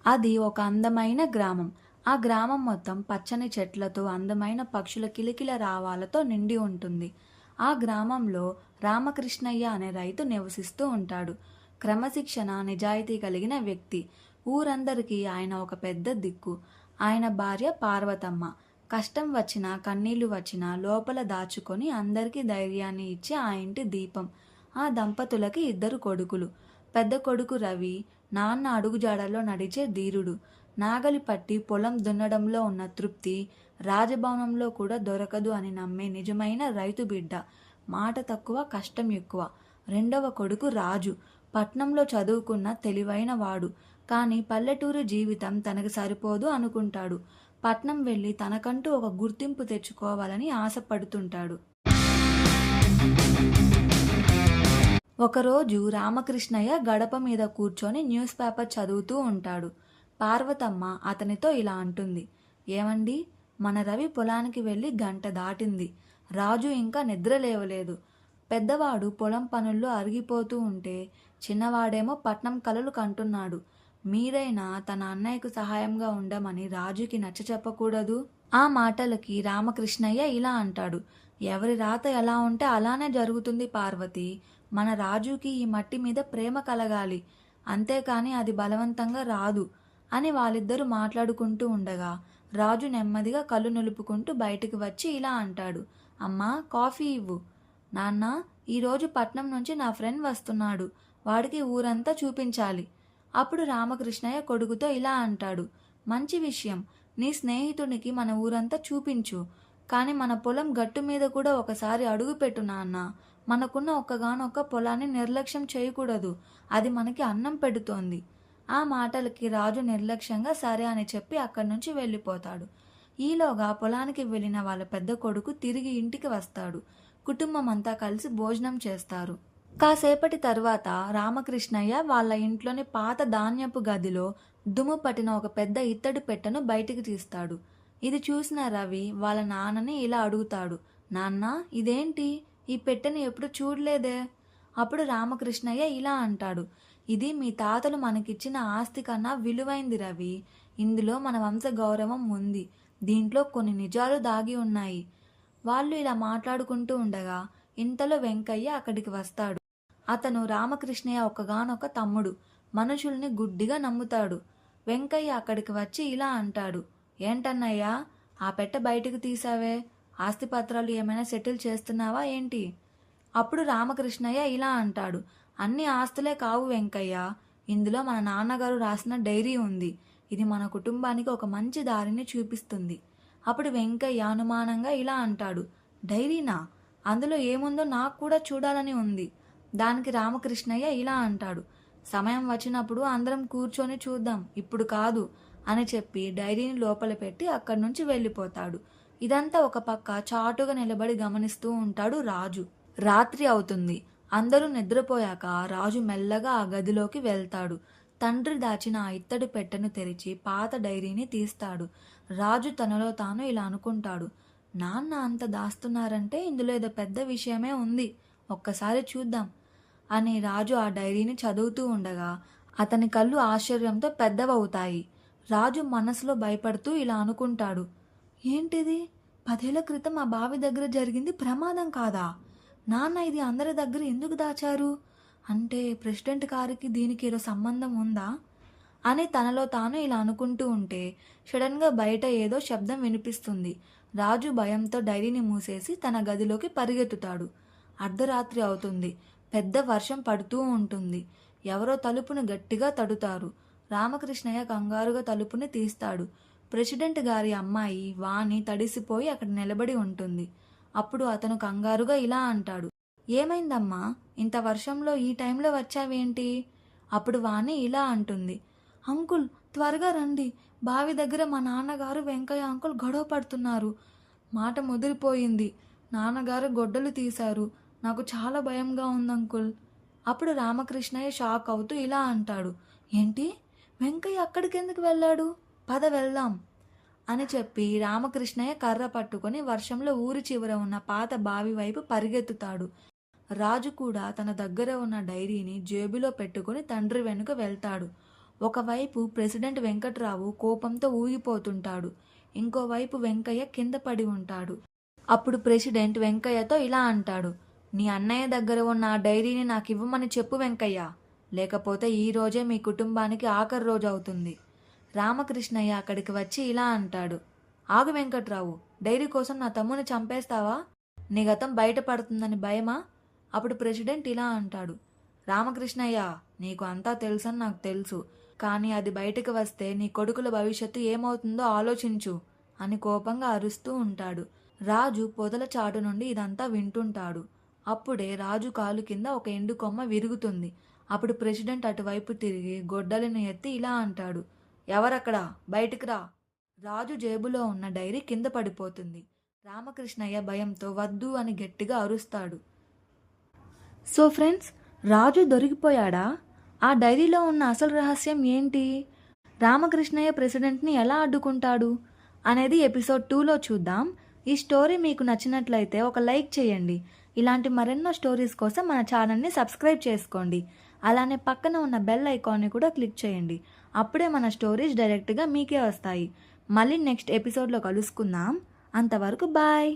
అది ఒక అందమైన గ్రామం. ఆ గ్రామం మొత్తం పచ్చని చెట్లతో, అందమైన పక్షుల కిలకిల రావాలతో నిండి ఉంటుంది. ఆ గ్రామంలో రామకృష్ణయ్య అనే రైతు నివసిస్తూ ఉంటాడు. క్రమశిక్షణ, నిజాయితీ కలిగిన వ్యక్తి. ఊరందరికీ ఆయన ఒక పెద్ద దిక్కు. ఆయన భార్య పార్వతమ్మ. కష్టం వచ్చినా, కన్నీళ్లు వచ్చినా లోపల దాచుకొని అందరికీ ధైర్యాన్ని ఇచ్చే ఆ ఇంటి దీపం. ఆ దంపతులకి ఇద్దరు కొడుకులు. పెద్ద కొడుకు రవి నాన్న అడుగుజాడల్లో నడిచే ధీరుడు. నాగలి పట్టి పొలం దున్నడంలో ఉన్న తృప్తి రాజభవనంలో కూడా దొరకదు అని నమ్మే నిజమైన రైతు బిడ్డ. మాట తక్కువ, కష్టం ఎక్కువ. రెండవ కొడుకు రాజు. పట్నంలో చదువుకున్న తెలివైన వాడు. కానీ పల్లెటూరు జీవితం తనకు సరిపోదు అనుకుంటాడు. పట్నం వెళ్ళి తనకంటూ ఒక గుర్తింపు తెచ్చుకోవాలని ఆశపడుతుంటాడు. ఒకరోజు రామకృష్ణయ్య గడప మీద కూర్చొని న్యూస్ పేపర్ చదువుతూ ఉంటాడు. పార్వతమ్మ అతనితో ఇలా అంటుంది. ఏమండి, మన రవి పొలానికి వెళ్ళి గంట దాటింది. రాజు ఇంకా నిద్ర లేవలేదు. పెద్దవాడు పొలం పనుల్లో అరిగిపోతూ ఉంటే చిన్నవాడేమో పట్నం కలలు కంటున్నాడు. మీరైనా తన అన్నయ్యకు సహాయంగా ఉండమని రాజుకి నచ్చచెప్పకూడదు. ఆ మాటలకి రామకృష్ణయ్య ఇలా అంటాడు. ఎవరి రాత ఎలా ఉంటే అలానే జరుగుతుంది పార్వతి. మన రాజుకి ఈ మట్టి మీద ప్రేమ కలగాలి, అంతేకాని అది బలవంతంగా రాదు అని వాళ్ళిద్దరూ మాట్లాడుకుంటూ ఉండగా రాజు నెమ్మదిగా కళ్ళు నులుపుకుంటూ బయటికి వచ్చి ఇలా అంటాడు. అమ్మా, కాఫీ ఇవ్వు. నాన్న, ఈరోజు పట్నం నుంచి నా ఫ్రెండ్ వస్తున్నాడు. వాడికి ఊరంతా చూపించాలి. అప్పుడు రామకృష్ణయ్య కొడుకుతో ఇలా అంటాడు. మంచి విషయం. నీ స్నేహితునికి మన ఊరంతా చూపించు. కానీ మన పొలం గట్టు మీద కూడా ఒకసారి అడుగుపెట్టు నాన్న. మనకున్న ఒక్కగానొక్క పొలాన్ని నిర్లక్ష్యం చేయకూడదు. అది మనకి అన్నం పెడుతోంది. ఆ మాటలకి రాజు నిర్లక్ష్యంగా సరే అని చెప్పి అక్కడి నుంచి వెళ్ళిపోతాడు. ఈలోగా పొలానికి వెళ్ళిన వాళ్ళ పెద్ద కొడుకు తిరిగి ఇంటికి వస్తాడు. కుటుంబం అంతా కలిసి భోజనం చేస్తారు. కాసేపటి తరువాత రామకృష్ణయ్య వాళ్ళ ఇంట్లోని పాత ధాన్యపు గదిలో దుమ్ము పట్టిన ఒక పెద్ద ఇత్తడి పెట్టెను బయటికి తీస్తాడు. ఇది చూసిన రవి వాళ్ళ నాన్నని ఇలా అడుగుతాడు. నాన్న, ఇదేంటి? ఈ పెట్టెని ఎప్పుడు చూడలేదే. అప్పుడు రామకృష్ణయ్య ఇలా అంటాడు. ఇది మీ తాతలు మనకిచ్చిన ఆస్తి కన్నా విలువైంది రవి. ఇందులో మన వంశ గౌరవం ఉంది. దీంట్లో కొన్ని నిజాలు దాగి ఉన్నాయి. వాళ్ళు ఇలా మాట్లాడుకుంటూ ఉండగా ఇంతలో వెంకయ్య అక్కడికి వస్తాడు. అతను రామకృష్ణయ్య ఒక్కగానొక్క తమ్ముడు. మనుషుల్ని గుడ్డిగా నమ్ముతాడు. వెంకయ్య అక్కడికి వచ్చి ఇలా అంటాడు. ఏంటన్నయ్యా, ఆ పెట్టె బయటకు తీసావే? ఆస్తిపత్రాలు ఏమైనా సెటిల్ చేస్తున్నావా ఏంటి? అప్పుడు రామకృష్ణయ్య ఇలా అంటాడు. అన్ని ఆస్తులే కావు వెంకయ్య. ఇందులో మన నాన్నగారు రాసిన డైరీ ఉంది. ఇది మన కుటుంబానికి ఒక మంచి దారిని చూపిస్తుంది. అప్పుడు వెంకయ్య అనుమానంగా ఇలా అంటాడు. డైరీనా? అందులో ఏముందో నాకు కూడా చూడాలని ఉంది. దానికి రామకృష్ణయ్య ఇలా అంటాడు. సమయం వచ్చినప్పుడు అందరం కూర్చొని చూద్దాం, ఇప్పుడు కాదు అని చెప్పి డైరీని లోపల పెట్టి అక్కడి నుంచి వెళ్ళిపోతాడు. ఇదంతా ఒక పక్క చాటుగా నిలబడి గమనిస్తూ ఉంటాడు రాజు. రాత్రి అవుతుంది. అందరూ నిద్రపోయాక రాజు మెల్లగా ఆ గదిలోకి వెళ్తాడు. తండ్రి దాచిన ఆ ఇత్తడి పెట్టెను తెరిచి పాత డైరీని తీస్తాడు. రాజు తనలో తాను ఇలా అనుకుంటాడు. నాన్న అంత దాస్తున్నారంటే ఇందులో ఏదో పెద్ద విషయమే ఉంది. ఒక్కసారి చూద్దాం అని రాజు ఆ డైరీని చదువుతూ ఉండగా అతని కళ్ళు ఆశ్చర్యంతో పెద్దవవుతాయి. రాజు మనసులో భయపడుతూ ఇలా అనుకుంటాడు. ఏంటిది? 10 ఏళ్ల క్రితం ఆ బావి దగ్గర జరిగింది ప్రమాదం కాదా? నాన్న ఇది అందరి దగ్గర ఎందుకు దాచారు? అంటే ప్రెసిడెంట్ గారికి దీనికి ఏదో సంబంధం ఉందా అని తనలో తాను ఇలా అనుకుంటూ ఉంటే సడన్గా బయట ఏదో శబ్దం వినిపిస్తుంది. రాజు భయంతో డైరీని మూసేసి తన గదిలోకి పరిగెత్తుతాడు. అర్ధరాత్రి అవుతుంది. పెద్ద వర్షం పడుతూ ఉంటుంది. ఎవరో తలుపును గట్టిగా తడుతారు. రామకృష్ణయ్య కంగారుగా తలుపుని తీస్తాడు. ప్రెసిడెంట్ గారి అమ్మాయి వాణి తడిసిపోయి అక్కడ నిలబడి ఉంటుంది. అప్పుడు అతను కంగారుగా ఇలా అంటాడు. ఏమైందమ్మా, ఇంత వర్షంలో ఈ టైంలో వచ్చావేంటి? అప్పుడు వాణి ఇలా అంటుంది. అంకుల్, త్వరగా రండి. బావి దగ్గర మా నాన్నగారు వెంకయ్య అంకుల్ గొడవ పడుతున్నారు. మాట ముదిరిపోయింది. నాన్నగారు గొడ్డలు తీశారు. నాకు చాలా భయంగా ఉంది అంకుల్. అప్పుడు రామకృష్ణయ్య షాక్ అవుతూ ఇలా అంటాడు. ఏంటి? వెంకయ్య అక్కడికి ఎందుకు వెళ్ళాడు? పద వెళ్దాం అని చెప్పి రామకృష్ణయ్య కర్ర పట్టుకొని వర్షంలో ఊరి చివర ఉన్న పాత బావి వైపు పరిగెత్తుతాడు. రాజు కూడా తన దగ్గర ఉన్న డైరీని జేబులో పెట్టుకుని తండ్రి వెనుక వెళ్తాడు. ఒకవైపు ప్రెసిడెంట్ వెంకట్రావు కోపంతో ఊగిపోతుంటాడు. ఇంకోవైపు వెంకయ్య కింద పడి ఉంటాడు. అప్పుడు ప్రెసిడెంట్ వెంకయ్యతో ఇలా అంటాడు, నీ అన్నయ్య దగ్గర ఉన్న ఆ డైరీని నాకు ఇవ్వమని చెప్పు వెంకయ్య, లేకపోతే ఈ రోజే మీ కుటుంబానికి ఆఖరి రోజు అవుతుంది. రామకృష్ణయ్య అక్కడికి వచ్చి ఇలా అంటాడు, ఆగు వెంకట్రావు, డైరీ కోసం నా తమ్ముని చంపేస్తావా? నీ గతం బయటపడుతుందని భయమా? అప్పుడు ప్రెసిడెంట్ ఇలా అంటాడు, రామకృష్ణయ్య, నీకు అంతా తెలుసని నాకు తెలుసు, కానీ అది బయటకు వస్తే నీ కొడుకుల భవిష్యత్తు ఏమవుతుందో ఆలోచించు అని కోపంగా అరుస్తూ ఉంటాడు. రాజు పొదల చాటు నుండి ఇదంతా వింటుంటాడు. అప్పుడే రాజు కాలు కింద ఒక ఎండు కొమ్మ విరుగుతుంది. అప్పుడు ప్రెసిడెంట్ అటువైపు తిరిగి గొడ్డలిని ఎత్తి ఇలా అంటాడు, ఎవరక్కడ, బయటికి రా. రాజు జేబులో ఉన్న డైరీ కింద పడిపోతుంది. రామకృష్ణయ్య భయంతో వద్దు అని గట్టిగా అరుస్తాడు. సో ఫ్రెండ్స్, రాజు దొరికిపోయాడా? ఆ డైరీలో ఉన్న అసలు రహస్యం ఏంటి? రామకృష్ణయ్య ప్రెసిడెంట్ని ఎలా అడ్డుకుంటాడు అనేది ఎపిసోడ్ 2లో చూద్దాం. ఈ స్టోరీ మీకు నచ్చినట్లయితే ఒక లైక్ చేయండి. ఇలాంటి మరెన్నో స్టోరీస్ కోసం మన ఛానల్ని సబ్స్క్రైబ్ చేసుకోండి. అలానే పక్కన ఉన్న బెల్ ఐకాన్ని కూడా క్లిక్ చేయండి. అప్పుడే మన స్టోరీస్ డైరెక్ట్గా మీకే వస్తాయి. మళ్ళీ నెక్స్ట్ ఎపిసోడ్లో కలుసుకుందాం. అంతవరకు బాయ్.